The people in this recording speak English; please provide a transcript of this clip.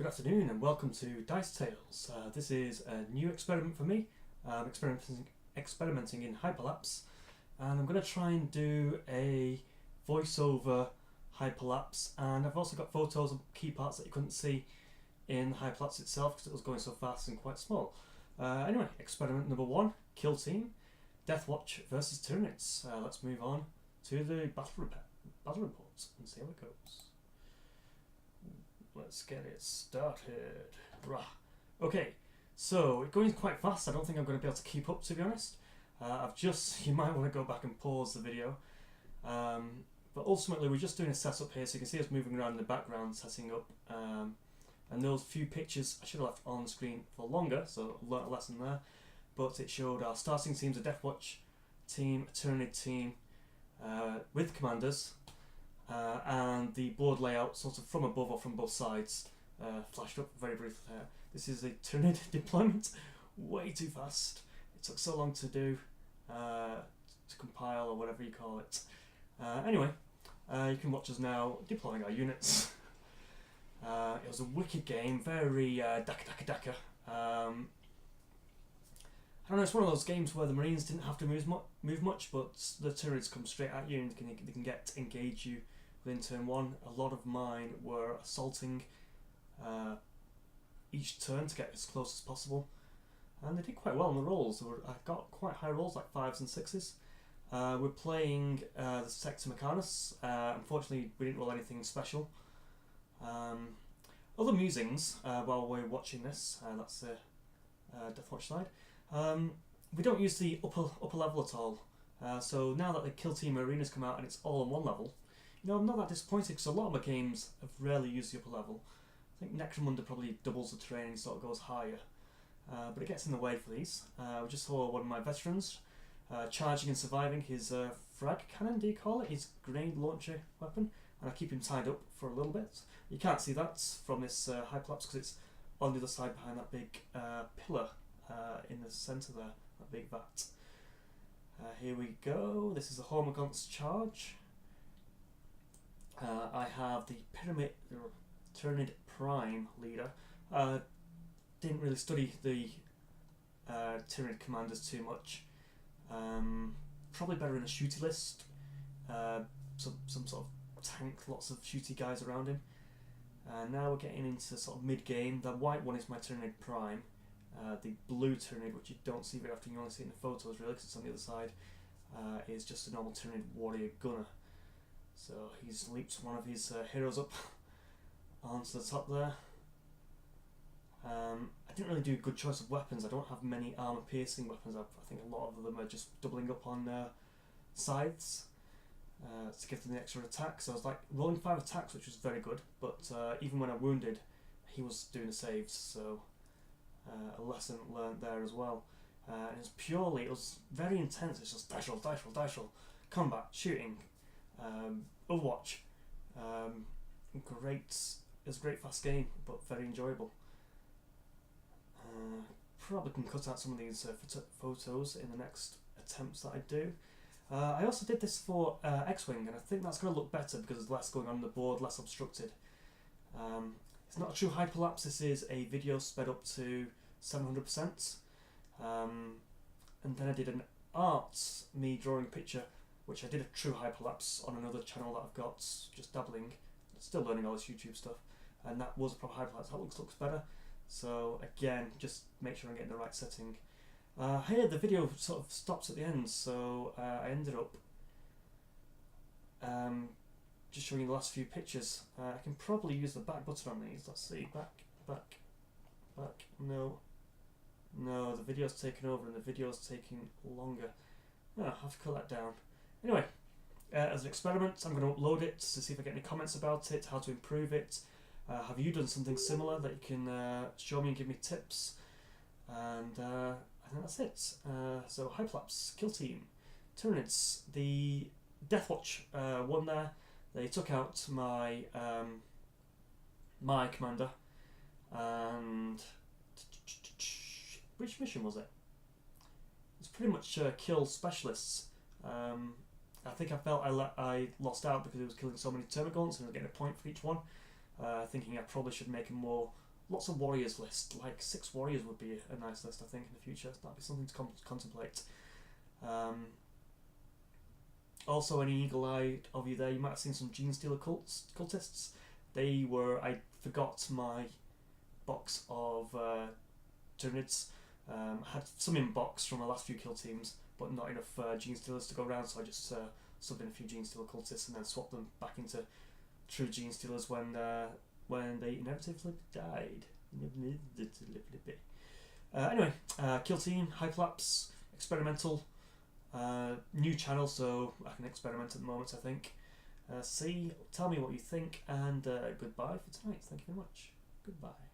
Good afternoon and welcome to Dice Tales. This is a new experiment for me. I'm experimenting in Hyperlapse, and I'm going to try and do a voiceover Hyperlapse, and I've also got photos of key parts that you couldn't see in Hyperlapse itself because it was going so fast and quite small. Anyway, experiment number 1, Kill Team, Deathwatch versus Tyranids. Let's move on to the battle reports and see how it goes. Let's get it started. Rah. Okay, so it's going quite fast. I don't think I'm going to be able to keep up, to be honest. You might want to go back and pause the video. But ultimately, we're just doing a setup here, so you can see us moving around in the background, setting up. And those few pictures I should have left on the screen for longer, so I learnt a lesson there. But it showed our starting teams, a Deathwatch team, a Tyranid team, with commanders. And the board layout sort of from above or from both sides flashed up very briefly there. This is a Tyranid deployment, way too fast. It took so long to do, to compile or whatever you call it. Anyway, you can watch us now deploying our units. It was a wicked game, very daka. I don't know, it's one of those games where the Marines didn't have to move much, but the Tyranids come straight at you and they can engage you within turn 1. A lot of mine were assaulting each turn to get as close as possible, and they did quite well on the rolls. I got quite high rolls, like 5s and 6s. We're playing the Sector Mechanicus. Unfortunately, we didn't roll anything special. Other musings while we're watching this, that's the Deathwatch side. We don't use the upper level at all. So now that the Kill Team Arena's come out and it's all on one level, I'm not that disappointed because a lot of my games have rarely used the upper level. I think Necromunda probably doubles the terrain, so it goes higher. But it gets in the way for these. We just saw one of my veterans charging and surviving his frag cannon, do you call it? His grenade launcher weapon. And I keep him tied up for a little bit. You can't see that from this Hyperlapse because it's on the other side behind that big pillar in the centre there, that big vat. Here we go. This is the Hormagaunts charge. I have the Tyranid Prime leader. Didn't really study the Tyranid commanders too much. Probably better in a shooty list. Some sort of tank, lots of shooty guys around him. Now we're getting into sort of mid-game. The white one is my Tyranid Prime. The blue Tyranid, which you don't see very often, you only see it in the photos really because it's on the other side, is just a normal Tyranid warrior gunner. So he's leaped one of his heroes up onto the top there. I didn't really do a good choice of weapons. I don't have many armor piercing weapons. I think a lot of them are just doubling up on scythes to give them the extra attack. So I was like rolling 5 attacks, which was very good, but even when I wounded, he was doing the saves, so a lesson learned there as well. It was very intense. It's just dice roll, combat, shooting, Overwatch. It's a great fast game, but very enjoyable. Probably can cut out some of these photos in the next attempts that I do. I also did this for X-Wing, and I think that's going to look better because there's less going on the board, less obstructed. It's not a true hyperlapse, this is a video sped up to 700%. And then I did an art, me drawing a picture, which I did a true hyperlapse on another channel that I've got, just dabbling, still learning all this YouTube stuff, and that was a proper hyperlapse. That looks better. So again, just make sure I'm getting the right setting. Here the video sort of stops at the end, so I ended up just showing you the last few pictures. I can probably use the back button on these. Let's see, back. No, the video's taken over and the video's taking longer. I have to cut that down. Anyway, as an experiment, I'm going to upload it to see if I get any comments about it, how to improve it. Have you done something similar that you can show me and give me tips? And I think that's it. So Hyperlapse, Kill Team, Tyranids, the Deathwatch won there. They took out my my commander, and which mission was it? It's pretty much kill specialists. I think I felt I lost out because it was killing so many Termagants and I was getting a point for each one. Thinking I probably should make them more lots of warriors list. Like 6 warriors would be a nice list, I think, in the future. That'd be something to contemplate. Also, any eagle-eyed of you there, you might have seen some Gene Stealer cultists. They were, I forgot my box of Tyranids. I had some in box from the last few kill teams, but not enough Gene Stealers to go around, so I just subbed in a few Gene Stealer cultists and then swapped them back into true Gene Stealers when they inevitably died. Anyway, kill team, Hyperlapse, experimental, new channel, so I can experiment at the moment, I think. Tell me what you think, and goodbye for tonight. Thank you very much. Goodbye.